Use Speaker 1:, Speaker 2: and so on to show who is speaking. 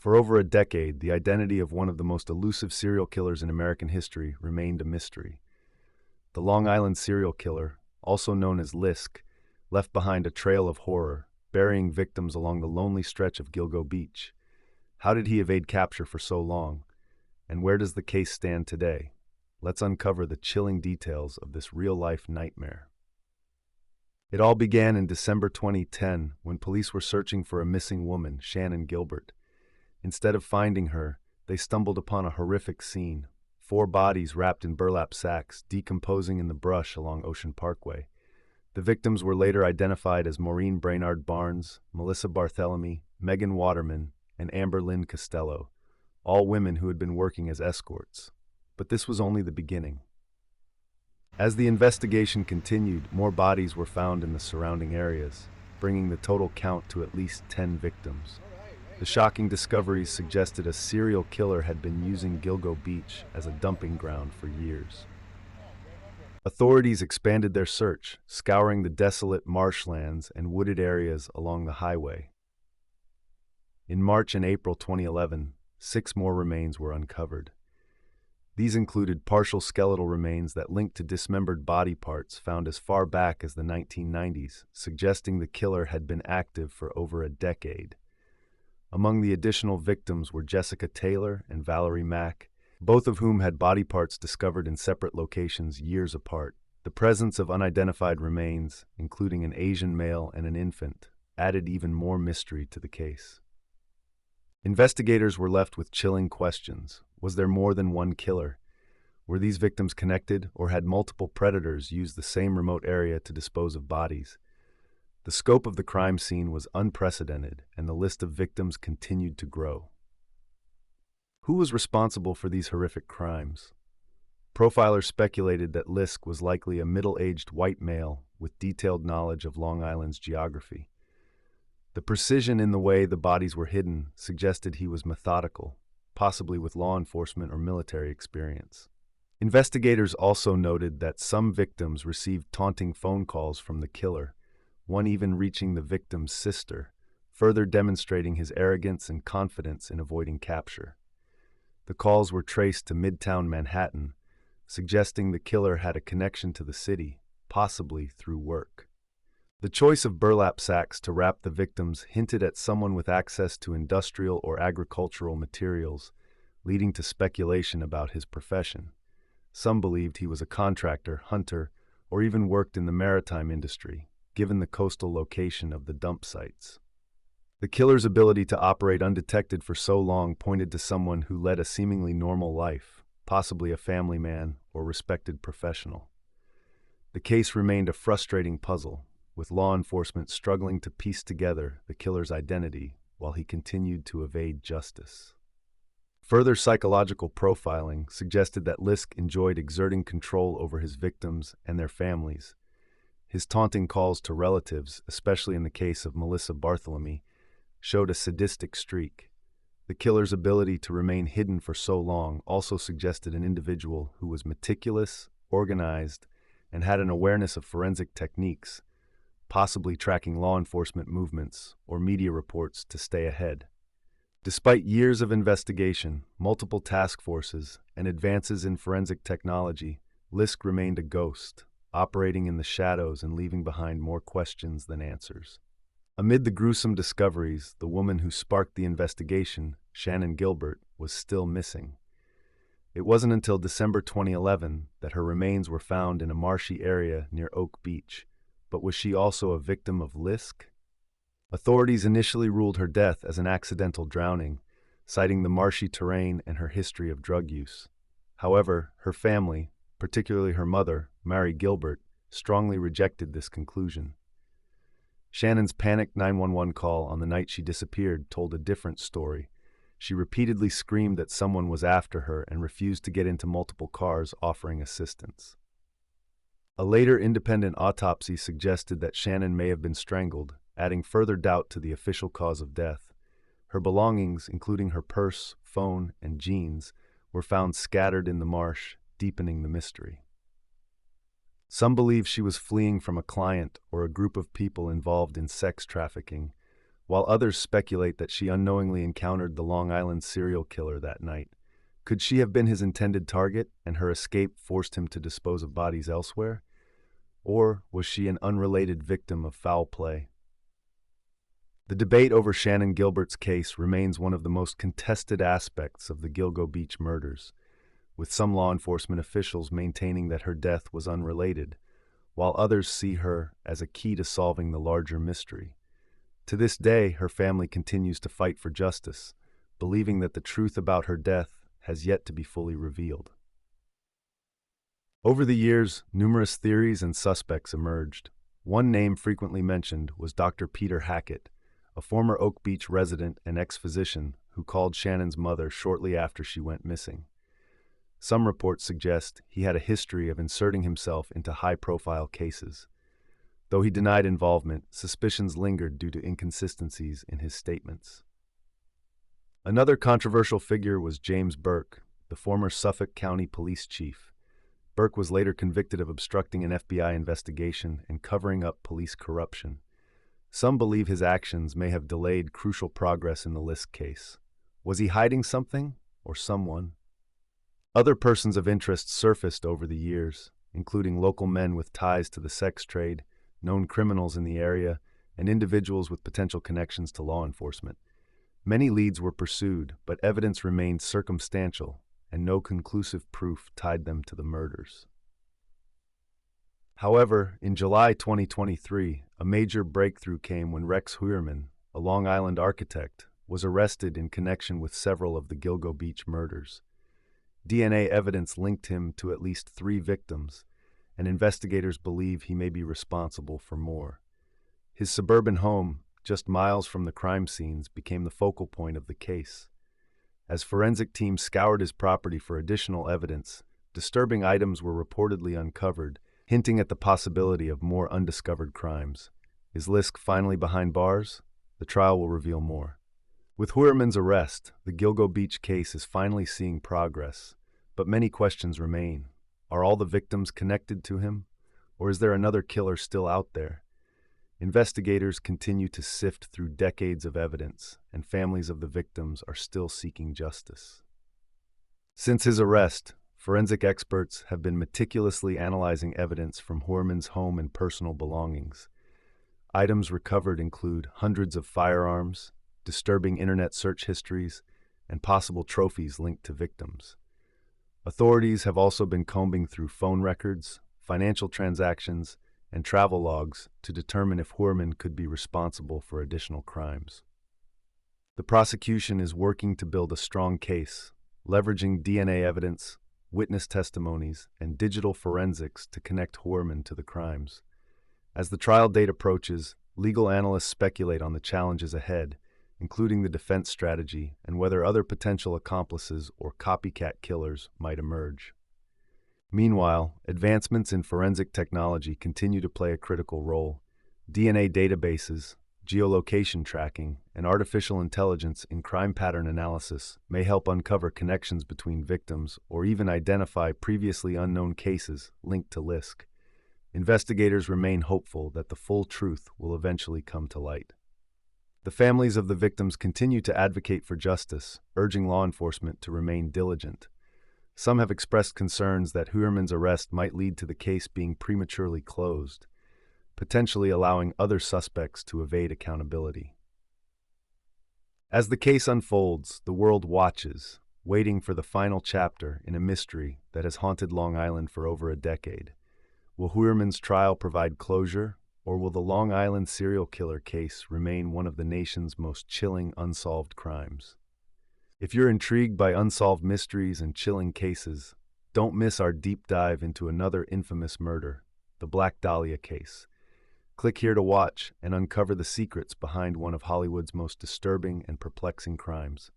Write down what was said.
Speaker 1: For over a decade, the identity of one of the most elusive serial killers in American history remained a mystery. The Long Island serial killer, also known as LISK, left behind a trail of horror, burying victims along the lonely stretch of Gilgo Beach. How did he evade capture for so long? And where does the case stand today? Let's uncover the chilling details of this real-life nightmare. It all began in December 2010 when police were searching for a missing woman, Shannan Gilbert. Instead of finding her, they stumbled upon a horrific scene: 4 bodies wrapped in burlap sacks, decomposing in the brush along Ocean Parkway. The victims were later identified as Maureen Brainard Barnes, Melissa Barthelemy, Megan Waterman, and Amber Lynn Costello, all women who had been working as escorts. But this was only the beginning. As the investigation continued, more bodies were found in the surrounding areas, bringing the total count to at least 10 victims. The shocking discoveries suggested a serial killer had been using Gilgo Beach as a dumping ground for years. Authorities expanded their search, scouring the desolate marshlands and wooded areas along the highway. In March and April 2011, 6 more remains were uncovered. These included partial skeletal remains that linked to dismembered body parts found as far back as the 1990s, suggesting the killer had been active for over a decade. Among the additional victims were Jessica Taylor and Valerie Mack, both of whom had body parts discovered in separate locations years apart. The presence of unidentified remains, including an Asian male and an infant, added even more mystery to the case. Investigators were left with chilling questions. Was there more than one killer? Were these victims connected, or had multiple predators used the same remote area to dispose of bodies? The scope of the crime scene was unprecedented, and the list of victims continued to grow. Who was responsible for these horrific crimes? Profilers speculated that LISK was likely a middle-aged white male with detailed knowledge of Long Island's geography. The precision in the way the bodies were hidden suggested he was methodical, possibly with law enforcement or military experience. Investigators also noted that some victims received taunting phone calls from the killer, one even reaching the victim's sister, further demonstrating his arrogance and confidence in avoiding capture. The calls were traced to Midtown Manhattan, suggesting the killer had a connection to the city, possibly through work. The choice of burlap sacks to wrap the victims hinted at someone with access to industrial or agricultural materials, leading to speculation about his profession. Some believed he was a contractor, hunter, or even worked in the maritime industry, given the coastal location of the dump sites. The killer's ability to operate undetected for so long pointed to someone who led a seemingly normal life, possibly a family man or respected professional. The case remained a frustrating puzzle, with law enforcement struggling to piece together the killer's identity while he continued to evade justice. Further psychological profiling suggested that LISK enjoyed exerting control over his victims and their families. His taunting calls to relatives, especially in the case of Melissa Barthelemy, showed a sadistic streak. The killer's ability to remain hidden for so long also suggested an individual who was meticulous, organized, and had an awareness of forensic techniques, possibly tracking law enforcement movements or media reports to stay ahead. Despite years of investigation, multiple task forces, and advances in forensic technology, LISK remained a ghost, operating in the shadows and leaving behind more questions than answers. Amid the gruesome discoveries, the woman who sparked the investigation, Shannan Gilbert, was still missing. It wasn't until December 2011 that her remains were found in a marshy area near Oak Beach. But was she also a victim of LISK? Authorities initially ruled her death as an accidental drowning, citing the marshy terrain and her history of drug use. However, her family, particularly her mother, Mary Gilbert, strongly rejected this conclusion. Shannan's panicked 911 call on the night she disappeared told a different story. She repeatedly screamed that someone was after her and refused to get into multiple cars offering assistance. A later independent autopsy suggested that Shannan may have been strangled, adding further doubt to the official cause of death. Her belongings, including her purse, phone, and jeans, were found scattered in the marsh, deepening the mystery. Some believe she was fleeing from a client or a group of people involved in sex trafficking, while others speculate that she unknowingly encountered the Long Island serial killer that night. Could she have been his intended target, and her escape forced him to dispose of bodies elsewhere? Or was she an unrelated victim of foul play? The debate over Shannan Gilbert's case remains one of the most contested aspects of the Gilgo Beach murders, with some law enforcement officials maintaining that her death was unrelated, while others see her as a key to solving the larger mystery. To this day, her family continues to fight for justice, believing that the truth about her death has yet to be fully revealed. Over the years, numerous theories and suspects emerged. One name frequently mentioned was Dr. Peter Hackett, a former Oak Beach resident and ex-physician who called Shannan's mother shortly after she went missing. Some reports suggest he had a history of inserting himself into high-profile cases. Though he denied involvement, suspicions lingered due to inconsistencies in his statements. Another controversial figure was James Burke, the former Suffolk County Police Chief. Burke was later convicted of obstructing an FBI investigation and covering up police corruption. Some believe his actions may have delayed crucial progress in the LISK case. Was he hiding something or someone? Other persons of interest surfaced over the years, including local men with ties to the sex trade, known criminals in the area, and individuals with potential connections to law enforcement. Many leads were pursued, but evidence remained circumstantial, and no conclusive proof tied them to the murders. However, in July 2023, a major breakthrough came when Rex Heuermann, a Long Island architect, was arrested in connection with several of the Gilgo Beach murders. DNA evidence linked him to at least 3 victims, and investigators believe he may be responsible for more. His suburban home, just miles from the crime scenes, became the focal point of the case. As forensic teams scoured his property for additional evidence, disturbing items were reportedly uncovered, hinting at the possibility of more undiscovered crimes. Is LISK finally behind bars? The trial will reveal more. With Heuermann's arrest, the Gilgo Beach case is finally seeing progress, but many questions remain. Are all the victims connected to him? Or is there another killer still out there? Investigators continue to sift through decades of evidence, and families of the victims are still seeking justice. Since his arrest, forensic experts have been meticulously analyzing evidence from Heuermann's home and personal belongings. Items recovered include hundreds of firearms, disturbing internet search histories, and possible trophies linked to victims. Authorities have also been combing through phone records, financial transactions, and travel logs to determine if Heuermann could be responsible for additional crimes. The prosecution is working to build a strong case, leveraging DNA evidence, witness testimonies, and digital forensics to connect Heuermann to the crimes. As the trial date approaches, legal analysts speculate on the challenges ahead, including the defense strategy and whether other potential accomplices or copycat killers might emerge. Meanwhile, advancements in forensic technology continue to play a critical role. DNA databases, geolocation tracking, and artificial intelligence in crime pattern analysis may help uncover connections between victims or even identify previously unknown cases linked to LISK. Investigators remain hopeful that the full truth will eventually come to light. The families of the victims continue to advocate for justice, urging law enforcement to remain diligent. Some have expressed concerns that Heuermann's arrest might lead to the case being prematurely closed, potentially allowing other suspects to evade accountability. As the case unfolds, the world watches, waiting for the final chapter in a mystery that has haunted Long Island for over a decade. Will Heuermann's trial provide closure, or will the Long Island serial killer case remain one of the nation's most chilling unsolved crimes? If you're intrigued by unsolved mysteries and chilling cases, don't miss our deep dive into another infamous murder, the Black Dahlia case. Click here to watch and uncover the secrets behind one of Hollywood's most disturbing and perplexing crimes.